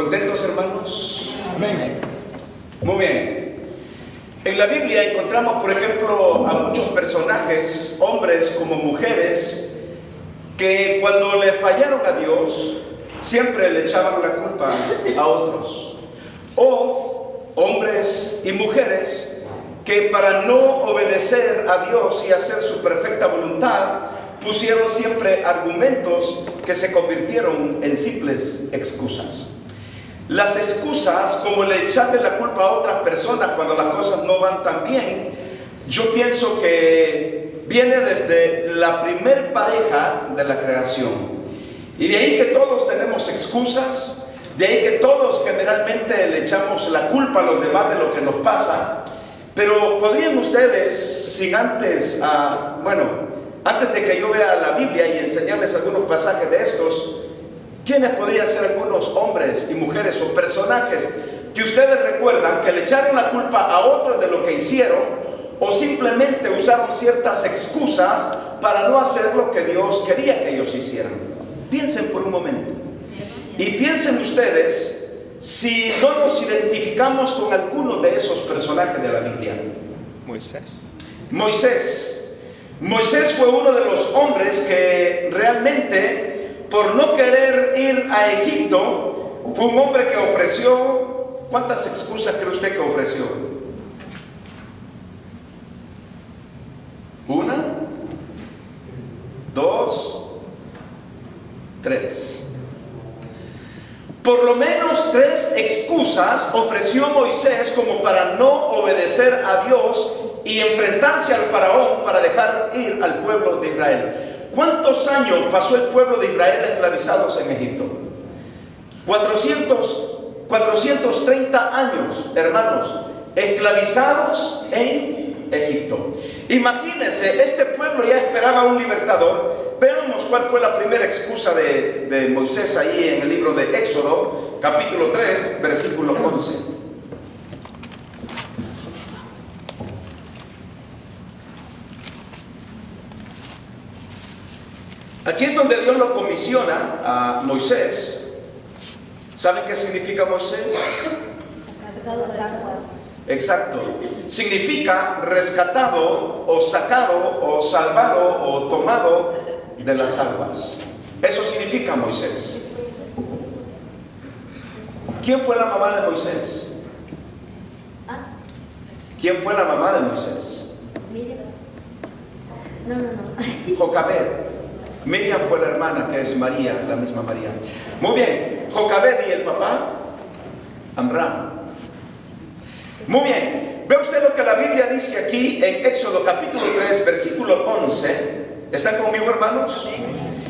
¿Contentos, hermanos? Amén. Muy bien. En la Biblia encontramos, por ejemplo, a muchos personajes, hombres como mujeres, que cuando le fallaron a Dios, siempre le echaban la culpa a otros. O hombres y mujeres que para no obedecer a Dios y hacer su perfecta voluntad, pusieron siempre argumentos que se convirtieron en simples excusas. Las excusas, como el echarle la culpa a otras personas cuando las cosas no van tan bien, yo pienso que viene desde la primer pareja de la creación. Y de ahí que todos tenemos excusas, de ahí que todos generalmente le echamos la culpa a los demás de lo que nos pasa. Pero podrían ustedes, sin antes, antes de que yo vea la Biblia y enseñarles algunos pasajes de estos, ¿quiénes podrían ser algunos hombres y mujeres o personajes que ustedes recuerdan que le echaron la culpa a otros de lo que hicieron o simplemente usaron ciertas excusas para no hacer lo que Dios quería que ellos hicieran? Piensen por un momento. Y piensen ustedes si no nos identificamos con alguno de esos personajes de la Biblia. Moisés fue uno de los hombres que realmente, por no querer ir a Egipto, fue un hombre que ofreció, ¿cuántas excusas cree usted que ofreció? ¿Una? ¿Dos? ¿Tres? Por lo menos 3 excusas ofreció Moisés como para no obedecer a Dios y enfrentarse al faraón para dejar ir al pueblo de Israel. ¿Cuántos años pasó el pueblo de Israel esclavizados en Egipto? 430 años, hermanos, esclavizados en Egipto. Imagínense, este pueblo ya esperaba un libertador. Veamos cuál fue la primera excusa de Moisés ahí en el libro de Éxodo, capítulo 3, versículo 11. Aquí es donde Dios lo comisiona a Moisés. ¿Saben qué significa Moisés? Exacto. Significa rescatado o sacado o salvado o tomado de las aguas. Eso significa Moisés. ¿Quién fue la mamá de Moisés? ¿Quién fue la mamá de Moisés? Jocabed. Miriam fue la hermana, que es María, la misma María. Muy bien. Jocabed, y el papá, Amram. Muy bien. ¿Ve usted lo que la Biblia dice aquí en Éxodo capítulo 3, versículo 11? ¿Están conmigo, hermanos?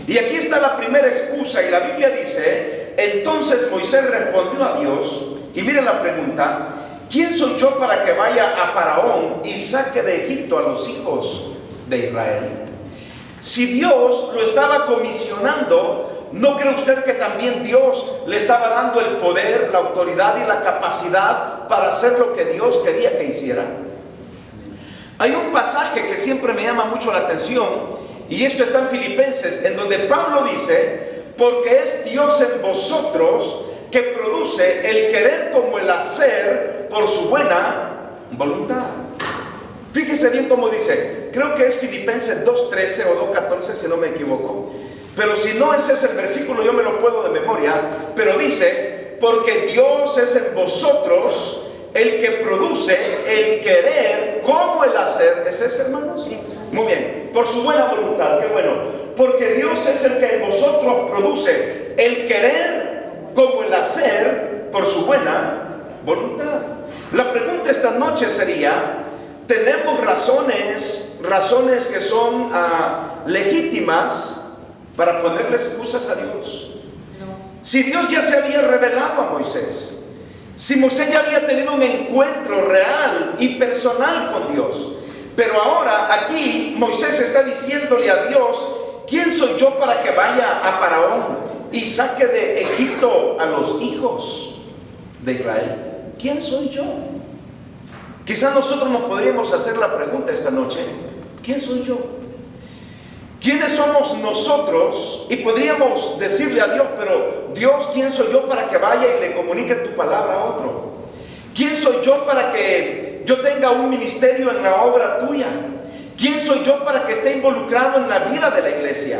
Y aquí está la primera excusa, y la Biblia dice: entonces Moisés respondió a Dios, y miren la pregunta: ¿quién soy yo para que vaya a Faraón y saque de Egipto a los hijos de Israel? Si Dios lo estaba comisionando, ¿no cree usted que también Dios le estaba dando el poder, la autoridad y la capacidad para hacer lo que Dios quería que hiciera? Hay un pasaje que siempre me llama mucho la atención, y esto está en Filipenses, en donde Pablo dice: porque es Dios en vosotros que produce el querer como el hacer por su buena voluntad. Fíjese bien cómo dice, creo que es Filipenses 2.13 o 2.14 si no me equivoco, pero si no ese es el versículo, yo me lo puedo de memoria, pero dice: porque Dios es en vosotros el que produce el querer como el hacer. ¿Es ese, hermanos? Muy bien, por su buena voluntad, qué bueno. Porque Dios es el que en vosotros produce el querer como el hacer por su buena voluntad. La pregunta esta noche sería: ¿tenemos razones que son legítimas para ponerle excusas a Dios? Si Dios ya se había revelado a Moisés, si Moisés ya había tenido un encuentro real y personal con Dios, pero ahora aquí Moisés está diciéndole a Dios: ¿quién soy yo para que vaya a Faraón y saque de Egipto a los hijos de Israel? ¿Quién soy yo? Quizás nosotros nos podríamos hacer la pregunta esta noche: ¿quién soy yo? ¿Quiénes somos nosotros? Y podríamos decirle a Dios, pero Dios, ¿quién soy yo para que vaya y le comunique tu palabra a otro? ¿Quién soy yo para que yo tenga un ministerio en la obra tuya? ¿Quién soy yo para que esté involucrado en la vida de la iglesia?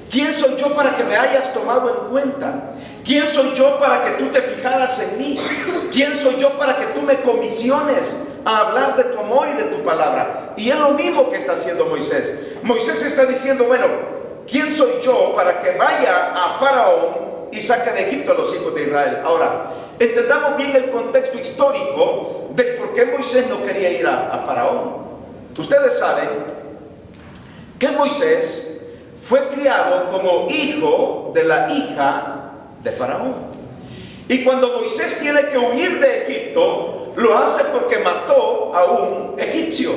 ¿Quién soy yo para que me hayas tomado en cuenta? ¿Quién soy yo para que tú te fijaras en mí? ¿Quién soy yo para que tú me comisiones a hablar de tu amor y de tu palabra? Y es lo mismo que está haciendo Moisés. Moisés está diciendo, bueno, ¿quién soy yo para que vaya a Faraón y saque de Egipto a los hijos de Israel? Ahora, entendamos bien el contexto histórico de por qué Moisés no quería ir a Faraón. Ustedes saben que Moisés fue criado como hijo de la hija de Faraón. Y cuando Moisés tiene que huir de Egipto, lo hace porque mató a un egipcio.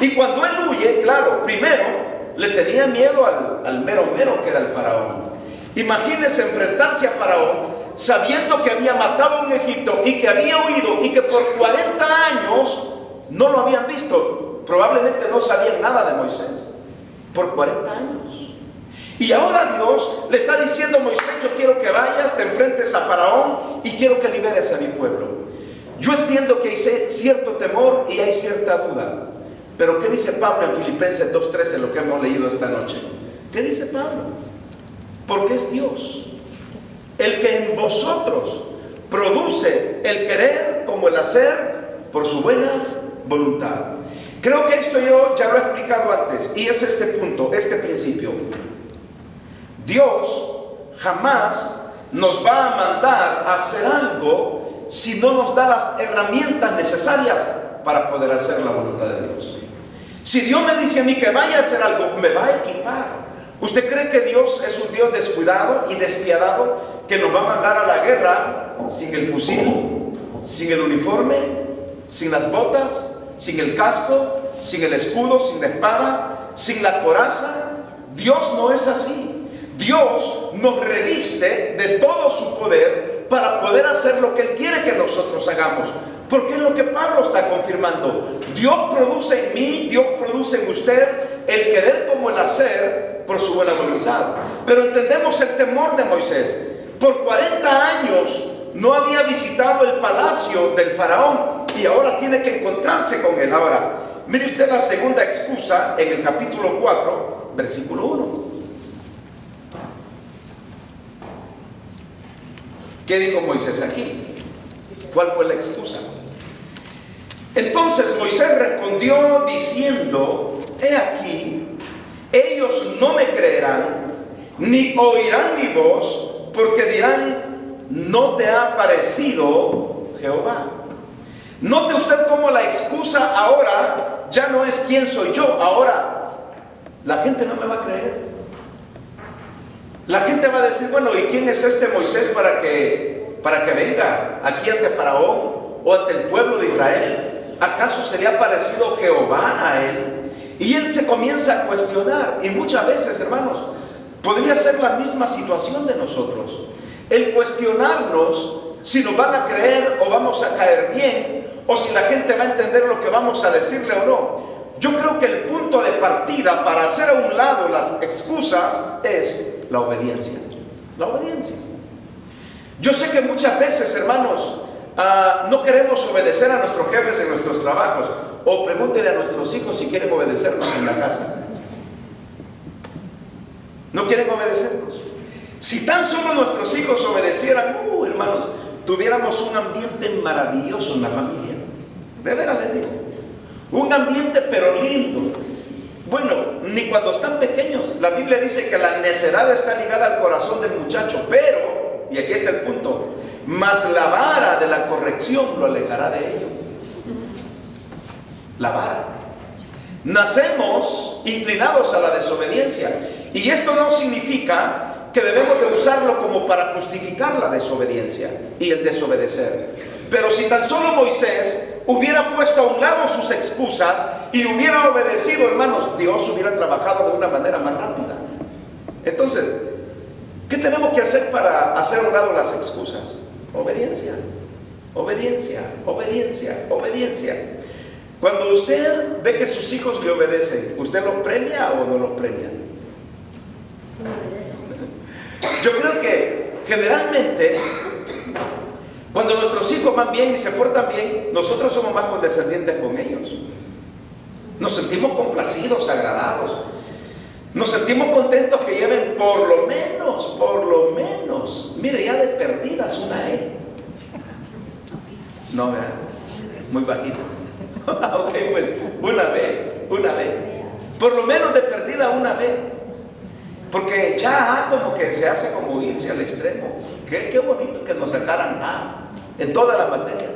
Y cuando él huye, claro, primero le tenía miedo al mero que era el Faraón. Imagínense enfrentarse a Faraón sabiendo que había matado a un egipcio y que había huido y que por 40 años no lo habían visto. Probablemente no sabían nada de Moisés. Por 40 años. Y ahora Dios le está diciendo a Moisés, yo quiero que vayas, te enfrentes a Faraón y quiero que liberes a mi pueblo. Yo entiendo que hay cierto temor y hay cierta duda. Pero ¿qué dice Pablo en Filipenses 2:13, lo que hemos leído esta noche? ¿Qué dice Pablo? Porque es Dios el que en vosotros produce el querer como el hacer por su buena voluntad. Creo que esto yo ya lo he explicado antes y es este punto, este principio. Dios jamás nos va a mandar a hacer algo si no nos da las herramientas necesarias para poder hacer la voluntad de Dios. Si Dios me dice a mí que vaya a hacer algo, me va a equipar. ¿Usted cree que Dios es un Dios descuidado y despiadado que nos va a mandar a la guerra sin el fusil, sin el uniforme, sin las botas, sin el casco, sin el escudo, sin la espada, sin la coraza? Dios no es así. Dios nos reviste de todo su poder para poder hacer lo que Él quiere que nosotros hagamos. Porque es lo que Pablo está confirmando. Dios produce en mí, Dios produce en usted el querer como el hacer por su buena voluntad. Pero entendemos el temor de Moisés. Por 40 años no había visitado el palacio del faraón y ahora tiene que encontrarse con él. Ahora, mire usted la segunda excusa en el capítulo 4, versículo 1. ¿Qué dijo Moisés aquí? ¿Cuál fue la excusa? Entonces Moisés respondió diciendo, he aquí, ellos no me creerán, ni oirán mi voz, porque dirán, no te ha parecido Jehová. Note usted cómo la excusa ahora ya no es quién soy yo, ahora la gente no me va a creer. La gente va a decir, bueno, ¿y quién es este Moisés para que venga aquí ante Faraón o ante el pueblo de Israel? ¿Acaso sería parecido Jehová a él? Y él se comienza a cuestionar. Y muchas veces, hermanos, podría ser la misma situación de nosotros. El cuestionarnos si nos van a creer o vamos a caer bien, o si la gente va a entender lo que vamos a decirle o no. Yo creo que el punto de partida para hacer a un lado las excusas es la obediencia. La obediencia. Yo sé que muchas veces, hermanos, no queremos obedecer a nuestros jefes en nuestros trabajos. O pregúntenle a nuestros hijos si quieren obedecernos en la casa. No quieren obedecernos. Si tan solo nuestros hijos obedecieran, hermanos, tuviéramos un ambiente maravilloso en la familia. De veras les digo. Un ambiente pero lindo. Bueno, ni cuando están pequeños. La Biblia dice que la necedad está ligada al corazón del muchacho, pero, y aquí está el punto, mas la vara de la corrección lo alejará de ello. La vara. Nacemos inclinados a la desobediencia. Y esto no significa que debemos de usarlo como para justificar la desobediencia y el desobedecer. Pero si tan solo Moisés hubiera puesto a un lado sus excusas y hubiera obedecido, hermanos, Dios hubiera trabajado de una manera más rápida. Entonces, ¿qué tenemos que hacer para hacer a un lado las excusas? Obediencia, obediencia, obediencia, obediencia. Cuando usted ve que sus hijos le obedecen, ¿usted los premia o no los premia? Yo creo que generalmente, cuando nuestros hijos van bien y se portan bien, nosotros somos más condescendientes con ellos. Nos sentimos complacidos, agradados. Nos sentimos contentos que lleven por lo menos, mire, ya de perdidas una E. No, ¿verdad? Muy bajito. Ok, pues una B. Por lo menos de perdida una B. Porque ya como que se hace como irse al extremo. Qué bonito que nos sacaran A en todas las materias.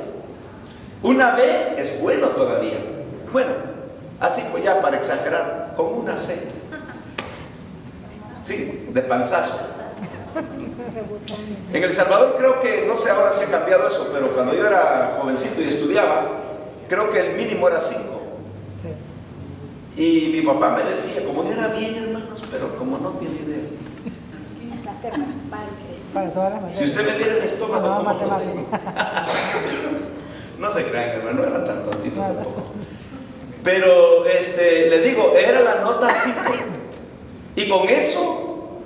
Una B es bueno todavía. Bueno, así pues ya para exagerar, con una C. Sí, de panzazo. En El Salvador creo que, no sé ahora si ha cambiado eso, pero cuando yo era jovencito y estudiaba, creo que el mínimo era 5. Y mi papá me decía, como yo era bien, hermanos, pero como no tiene idea. Para todas las materias. Si usted me viera el estómago, No, ¿cómo lo tengo? matemática. No se crean, hermano, no era tan tontito tampoco. Pero le digo, era la nota 5. Y con eso,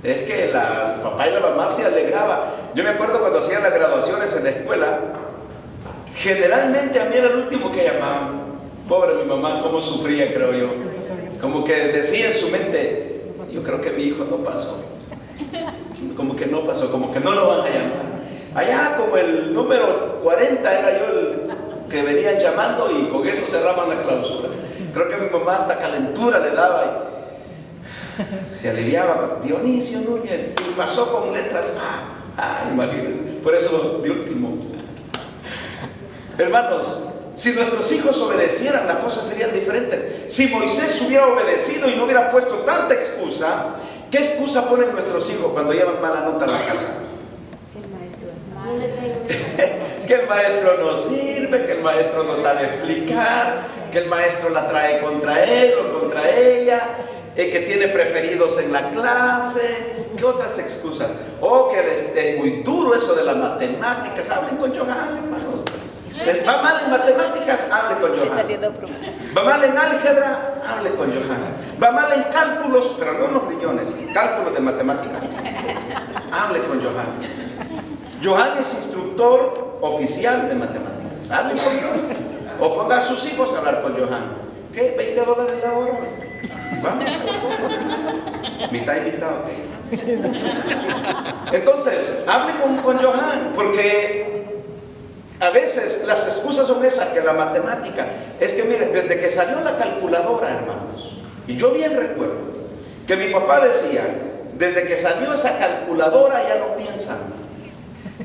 es que el papá y la mamá se alegraba. Yo me acuerdo cuando hacían las graduaciones en la escuela, generalmente a mí era el último que llamaban. Pobre mi mamá, cómo sufría, creo yo. Como que decía en su mente, yo creo que mi hijo no pasó. Como que no pasó, como que no lo van a llamar. Allá como el número 40 era yo el que venían llamando y con eso cerraban la clausura. Creo que mi mamá hasta calentura le daba y se aliviaba. Dionisio Núñez, y pasó con letras A. Imagínense, por eso de último. Hermanos, si nuestros hijos obedecieran, las cosas serían diferentes. Si Moisés hubiera obedecido y no hubiera puesto tanta excusa, ¿qué excusa ponen nuestros hijos cuando llevan mala nota a la casa? Que el maestro no sirve, que el maestro no sabe explicar, que el maestro la trae contra él o contra ella, que tiene preferidos en la clase. ¿Qué otras excusas? O que es muy duro eso de las matemáticas. Hablen con Johan, hermanos. ¿Va mal en matemáticas? Hable con Johan. ¿Va mal en álgebra? Hable con Johan. ¿Va mal en cálculos? Pero no en los riñones, cálculos de matemáticas. Hable con Johan. Johan es instructor oficial de matemáticas. Hable con Johan. O ponga a sus hijos a hablar con Johan. ¿Qué? $20 la hora. Vamos. Mitad y mitad, ok. Entonces, hable con Johan, porque a veces las excusas son esas, que la matemática, es que miren, desde que salió la calculadora, hermanos, y yo bien recuerdo que mi papá decía, desde que salió esa calculadora ya no piensan.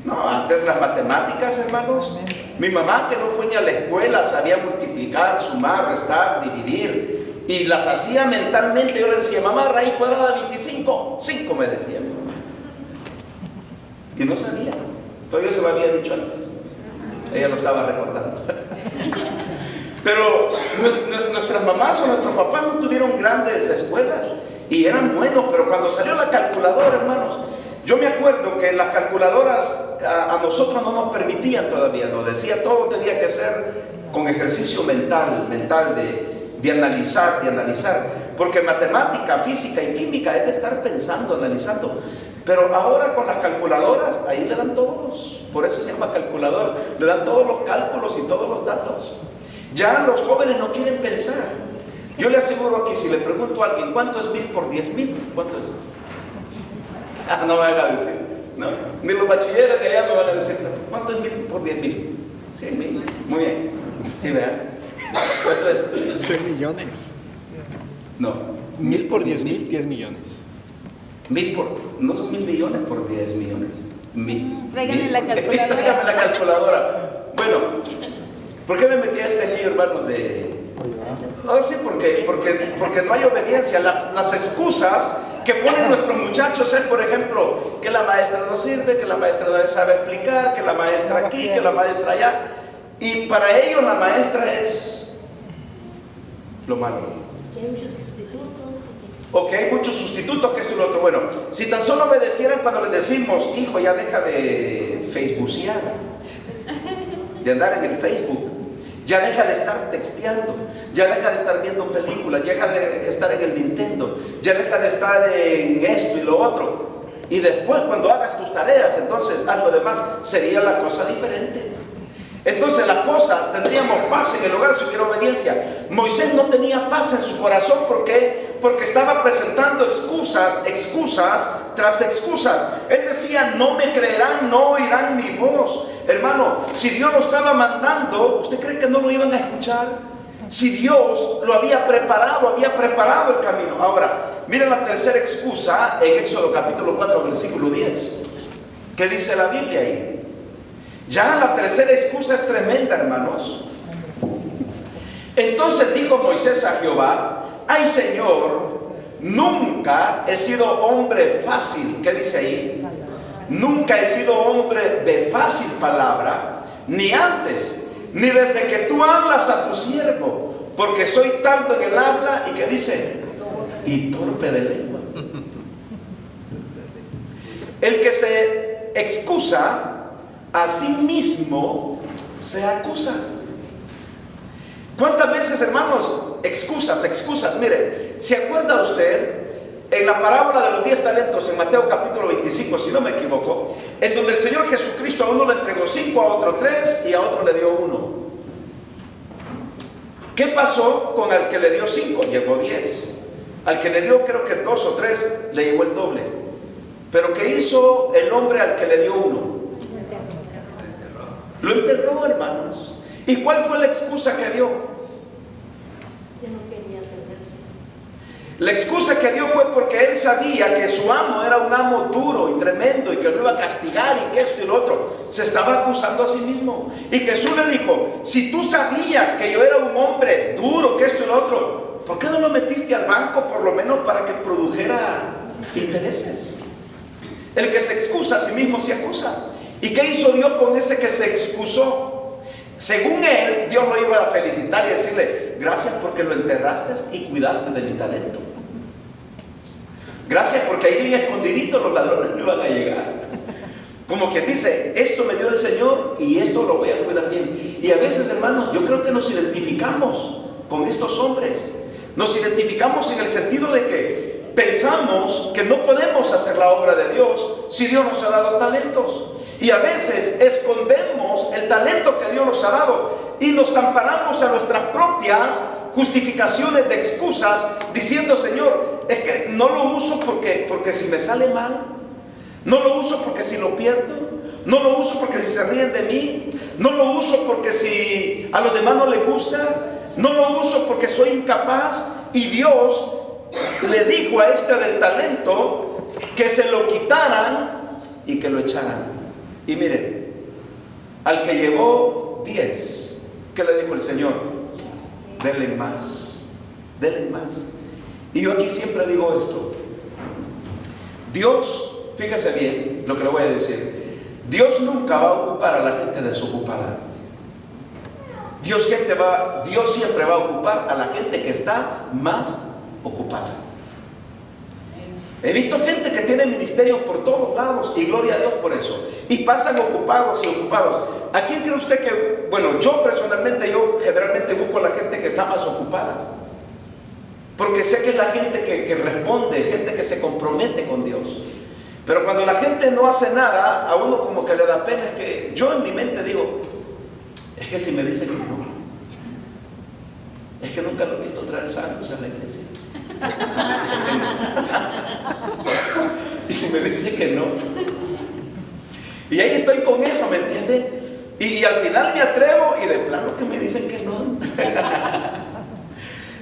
No, antes las matemáticas, hermanos, mi mamá que no fue ni a la escuela sabía multiplicar, sumar, restar, dividir, y las hacía mentalmente. Yo le decía, mamá, raíz cuadrada de 25, 5 me decía mi mamá. Y no sabía, pero yo se lo había dicho antes. Ella lo estaba recordando. Pero nuestras mamás o nuestros papás no tuvieron grandes escuelas y eran buenos, pero cuando salió la calculadora, hermanos, yo me acuerdo que las calculadoras a nosotros no nos permitían todavía, nos decía todo tenía que ser con ejercicio mental de analizar, porque matemática, física y química es de estar pensando, analizando. Pero ahora con las calculadoras, ahí le dan todos, por eso se llama calculadora, le dan todos los cálculos y todos los datos. Ya los jóvenes no quieren pensar. Yo le aseguro aquí, si le pregunto a alguien, ¿cuánto es 1000 por 10,000? ¿Cuánto es? No me van a decir, no. Ni los bachilleres de allá me van a decir, ¿cuánto es 1000 por 10,000? 100,000. Muy bien. ¿Sí, vean? ¿Cuánto es? 100 millones. No. 1000 por 10,000, 10 millones. No son 1,000 millones por 10 millones. Tráiganle la calculadora. Tráiganme la calculadora. Bueno, ¿por qué me metí a este lío, hermanos? Sí, porque no hay obediencia. Las excusas que ponen nuestros muchachos es, por ejemplo, que la maestra no sirve, que la maestra no sabe explicar, que la maestra aquí, que la maestra allá. Y para ellos la maestra es lo malo. Que hay muchos sustitutos. O que hay muchos sustitutos, que esto y lo otro. Bueno, si tan solo obedecieran cuando les decimos, hijo, ya deja de facebookear, de andar en el Facebook, ya deja de estar texteando, ya deja de estar viendo películas, ya deja de estar en el Nintendo, ya deja de estar en esto y lo otro. Y después cuando hagas tus tareas, entonces haz lo demás, sería la cosa diferente. Entonces las cosas, tendríamos paz en el hogar si hubiera obediencia. Moisés no tenía paz en su corazón, ¿por qué? Porque estaba presentando excusas tras excusas. Él decía, no me creerán, no oirán mi voz. Hermano, si Dios lo estaba mandando, ¿usted cree que no lo iban a escuchar? Si Dios lo había preparado el camino. Ahora, mira la tercera excusa en Éxodo capítulo 4, versículo 10. ¿Qué dice la Biblia ahí? Ya la tercera excusa es tremenda, hermanos. Entonces dijo Moisés a Jehová, ay Señor, nunca he sido hombre fácil. ¿Qué dice ahí? Nunca he sido hombre de fácil palabra, ni antes, ni desde que tú hablas a tu siervo, porque soy tanto en el habla, y que dice, y torpe de lengua. El que se excusa, a sí mismo se acusa. ¿Cuántas veces, hermanos, excusas? Mire, ¿se acuerda usted en la parábola de los 10 talentos en Mateo capítulo 25, si no me equivoco, en donde el Señor Jesucristo a uno le entregó 5, a otro 3 y a otro le dio 1? ¿Qué pasó con el que le dio 5? Llegó 10. Al que le dio creo que 2 o 3 le llegó el doble. Pero ¿qué hizo el hombre al que le dio 1? Lo enterró, hermanos. ¿Y cuál fue la excusa que dio? La excusa que dio fue porque él sabía que su amo era un amo duro y tremendo y que lo iba a castigar y que esto y lo otro. Se estaba acusando a sí mismo. Y Jesús le dijo, si tú sabías que yo era un hombre duro, que esto y lo otro, ¿por qué no lo metiste al banco por lo menos para que produjera intereses? El que se excusa a sí mismo se acusa. ¿Y qué hizo Dios con ese que se excusó? Según él, Dios lo iba a felicitar y decirle, gracias porque lo enterraste y cuidaste de mi talento. Gracias porque ahí bien escondidito los ladrones no iban a llegar. Como quien dice, esto me dio el Señor y esto lo voy a cuidar bien. Y a veces, hermanos, yo creo que nos identificamos con estos hombres. Nos identificamos en el sentido de que pensamos que no podemos hacer la obra de Dios si Dios nos ha dado talentos. Y a veces escondemos el talento que Dios nos ha dado y nos amparamos a nuestras propias justificaciones de excusas, diciendo, Señor, es que no lo uso porque si me sale mal, no lo uso porque si lo pierdo, no lo uso porque si se ríen de mí, no lo uso porque si a los demás no les gusta, no lo uso porque soy incapaz. Y Dios le dijo a este del talento que se lo quitaran y que lo echaran. Y miren, al que llevó 10, ¿qué le dijo el Señor? Denle más, denle más. Y yo aquí siempre digo esto. Dios, fíjese bien lo que le voy a decir, Dios nunca va a ocupar a la gente desocupada. Dios siempre va a ocupar a la gente que está más ocupada. He visto gente que tiene ministerios por todos lados y gloria a Dios por eso. Y pasan ocupados y ocupados. ¿A quién cree usted que, bueno, yo personalmente, yo generalmente busco a la gente que está más ocupada? Porque sé que es la gente que responde, gente que se compromete con Dios. Pero cuando la gente no hace nada, a uno como que le da pena. Es que yo en mi mente digo, es que si me dicen que no, es que nunca lo he visto traer santos a la iglesia. Y si me dice que no, y ahí estoy con eso, ¿me entiende? Y al final me atrevo y de plano que me dicen que no.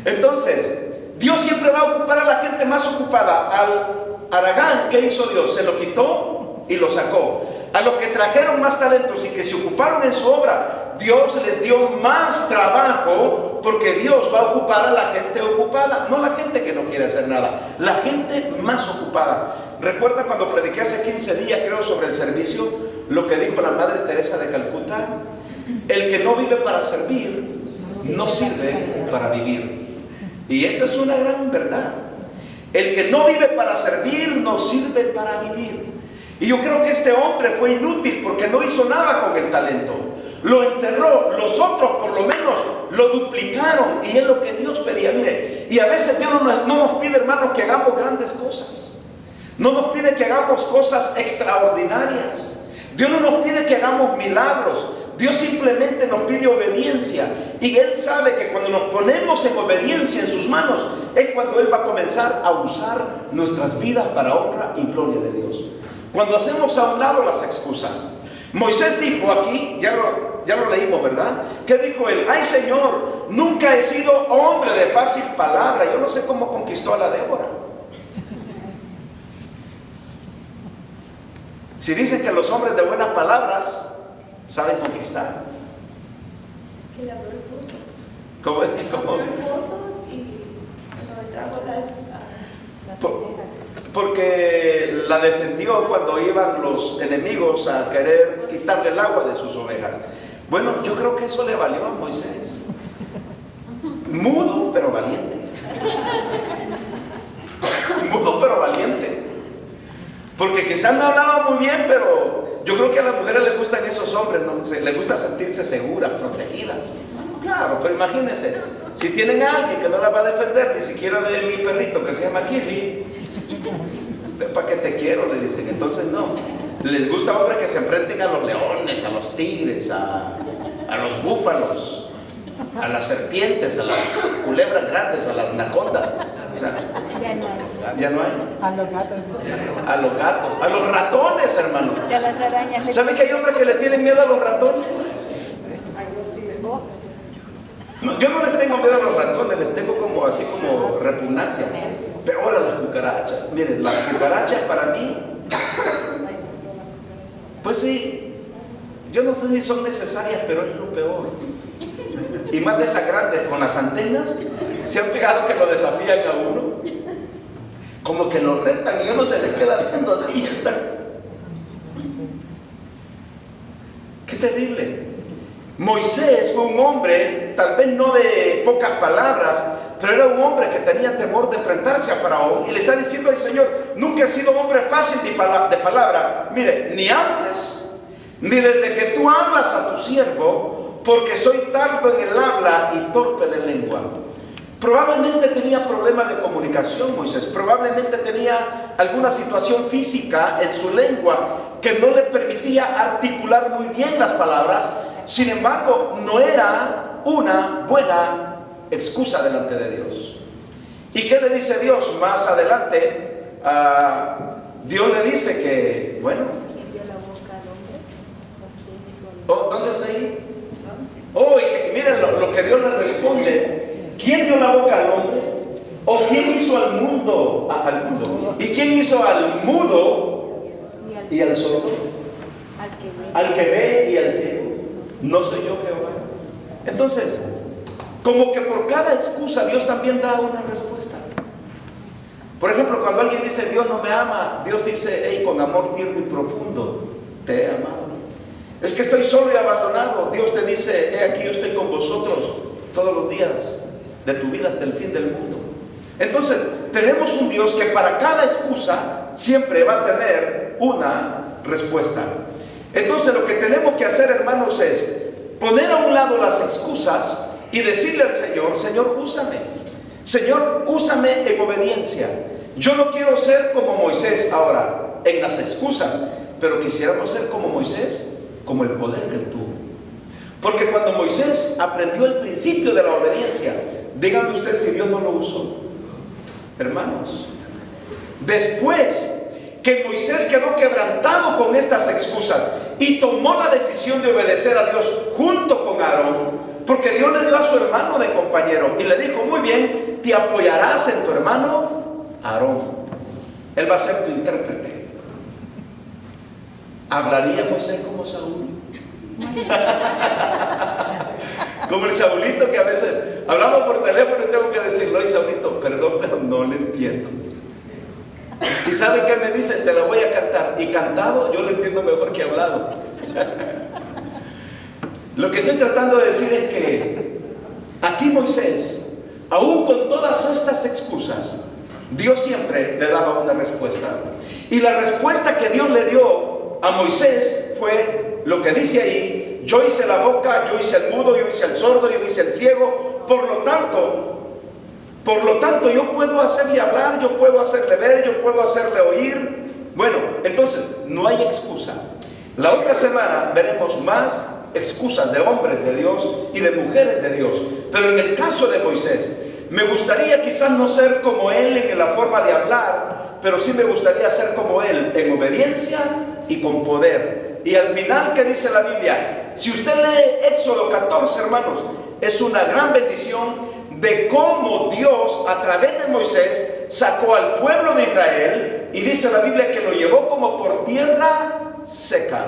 Entonces, Dios siempre va a ocupar a la gente más ocupada. Al Aragán, ¿qué hizo Dios? Se lo quitó y lo sacó. A los que trajeron más talentos y que se ocuparon en su obra, Dios les dio más trabajo, porque Dios va a ocupar a la gente ocupada, no la gente que no quiere hacer nada, la gente más ocupada. Recuerda cuando prediqué hace 15 días, creo, sobre el servicio, lo que dijo la Madre Teresa de Calcuta: el que no vive para servir, no sirve para vivir. Y esta es una gran verdad. El que no vive para servir, no sirve para vivir. Y yo creo que este hombre fue inútil porque no hizo nada con el talento. lo enterró. Los otros por lo menos lo duplicaron, y es lo que Dios pedía. Mire, y a veces Dios no nos pide, hermanos, que hagamos grandes cosas. No nos pide que hagamos cosas extraordinarias. Dios no nos pide que hagamos milagros. Dios simplemente nos pide obediencia. Y Él sabe que cuando nos ponemos en obediencia en sus manos, es cuando Él va a comenzar a usar nuestras vidas para honra y gloria de Dios. Cuando hacemos a un lado las excusas. Moisés dijo aquí, ya lo leímos, ¿verdad? ¿Qué dijo él? Ay, Señor, nunca he sido hombre de fácil palabra. Yo no sé cómo conquistó a la Débora. Si dicen que los hombres de buenas palabras saben conquistar. Que le habló el esposo. ¿Cómo? El esposo y le trajo las ovejas. Porque la defendió cuando iban los enemigos a querer quitarle el agua de sus ovejas. Bueno, yo creo que eso le valió a Moisés. Mudo pero valiente. Mudo pero valiente. Porque quizás no hablaba muy bien, pero yo creo que a las mujeres les gustan esos hombres, ¿no? Les gusta sentirse seguras, protegidas. Claro, pero imagínense, si tienen a alguien que no la va a defender, ni siquiera de mi perrito que se llama Kirby, ¿para qué te quiero? Le dicen. Entonces no, les gusta hombres que se enfrenten a los leones, a los tigres, a los búfalos, a las serpientes, a las culebras grandes, a las anacondas. O sea, ya no hay. A los gatos. A los gatos, a los ratones, hermano. A las arañas. ¿Saben que hay hombres que le tienen miedo a los ratones? No, yo no les tengo miedo a los ratones, les tengo como así como repugnancia. Peor a las cucarachas. Miren, las cucarachas para mí, pues sí, yo no sé si son necesarias, pero es lo peor. Y más de esas grandes con las antenas, ¿se han fijado que lo desafían a uno? Como que lo retan y uno se le queda viendo así y ya está. ¡Qué terrible! Moisés fue un hombre, tal vez no de pocas palabras, pero era un hombre que tenía temor de enfrentarse a Faraón, y le está diciendo al Señor: nunca he sido hombre fácil de palabra. Mire, ni antes, ni desde que tú hablas a tu siervo, porque soy tardo en el habla y torpe de lengua. Probablemente tenía problemas de comunicación Moisés, probablemente tenía alguna situación física en su lengua que no le permitía articular muy bien las palabras. Sin embargo, no era una buena excusa delante de Dios. ¿Y qué le dice Dios? Más adelante, Dios le dice que, bueno, ¿Quién dio la boca al hombre? ¿O quién hizo el... ¿dónde está ahí? Oh, miren lo que Dios le responde. ¿Quién dio la boca al hombre? ¿O quién hizo al mundo? ¿Y quién hizo al mudo y al sordo? Al que ve y al ciego. ¿No soy yo Jehová? Entonces, como que por cada excusa Dios también da una respuesta. Por ejemplo, cuando alguien dice Dios no me ama, Dios dice: hey, con amor tierno y profundo te he amado. Es que estoy solo y abandonado. Dios te dice: he aquí, yo estoy con vosotros todos los días de tu vida hasta el fin del mundo. Entonces, tenemos un Dios que para cada excusa siempre va a tener una respuesta. Entonces, lo que tenemos que hacer, hermanos, es poner a un lado las excusas y decirle al Señor: Señor, úsame. Señor, úsame en obediencia. Yo no quiero ser como Moisés ahora en las excusas, pero quisiéramos ser como Moisés, como el poder que él tuvo. Porque cuando Moisés aprendió el principio de la obediencia, díganme usted si Dios no lo usó. Hermanos, después que Moisés quedó quebrantado con estas excusas y tomó la decisión de obedecer a Dios junto con Aarón, porque Dios le dio a su hermano de compañero y le dijo: muy bien, te apoyarás en tu hermano Aarón, él va a ser tu intérprete. ¿Hablaría Moisés como Saúl? Como el Saulito que a veces hablamos por teléfono y tengo que decirle: oye, Saulito, perdón, pero no le entiendo. ¿Y sabe qué me dice? Te la voy a cantar. Y cantado yo le entiendo mejor que hablado. Lo que estoy tratando de decir es que aquí Moisés, aún con todas estas excusas, Dios siempre le daba una respuesta. Y la respuesta que Dios le dio a Moisés fue lo que dice ahí: yo hice la boca, yo hice el mudo, yo hice el sordo, yo hice el ciego. Por lo tanto, yo puedo hacerle hablar, yo puedo hacerle ver, yo puedo hacerle oír. Bueno, entonces, no hay excusa. La otra semana veremos más excusas de hombres de Dios y de mujeres de Dios. Pero en el caso de Moisés, me gustaría quizás no ser como él en la forma de hablar, pero sí me gustaría ser como él en obediencia y con poder. Y al final, ¿qué dice la Biblia? Si usted lee Éxodo 14, hermanos, es una gran bendición de cómo Dios a través de Moisés sacó al pueblo de Israel, y dice la Biblia que lo llevó como por tierra seca.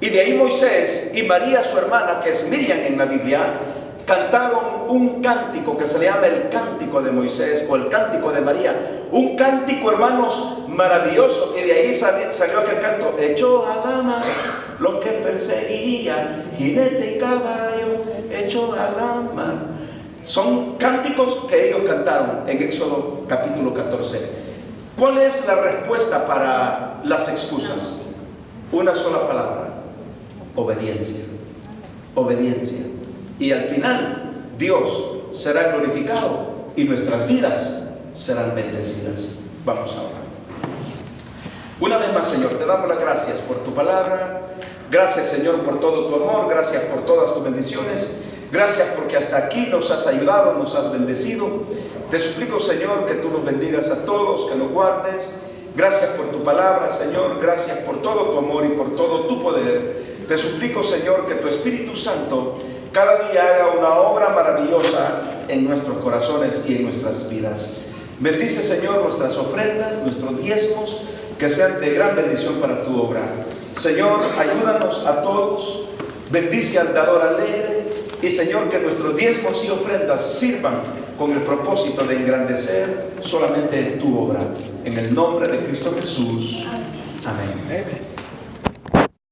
Y de ahí Moisés y María, su hermana, que es Miriam en la Biblia, cantaron un cántico que se le llama el cántico de Moisés o el cántico de María. Un cántico, hermanos, maravilloso. Y de ahí salió aquel canto: echó a la mar lo que perseguía, jinete y caballo, echó a la mar. Son cánticos que ellos cantaron en Éxodo capítulo 14. ¿Cuál es la respuesta para las excusas? Una sola palabra: obediencia. Obediencia. Y al final, Dios será glorificado y nuestras vidas serán bendecidas. Vamos a orar. Una vez más, Señor, te damos las gracias por tu palabra. Gracias, Señor, por todo tu amor. Gracias por todas tus bendiciones. Gracias porque hasta aquí nos has ayudado, nos has bendecido. Te suplico, Señor, que tú nos bendigas a todos, que nos guardes. Gracias por tu palabra, Señor. Gracias por todo tu amor y por todo tu poder. Te suplico, Señor, que tu Espíritu Santo cada día haga una obra maravillosa en nuestros corazones y en nuestras vidas. Bendice, Señor, nuestras ofrendas, nuestros diezmos, que sean de gran bendición para tu obra. Señor, ayúdanos a todos. Bendice al dador alegre. Y, Señor, que nuestros diezmos y ofrendas sirvan con el propósito de engrandecer solamente tu obra. En el nombre de Cristo Jesús. Amén.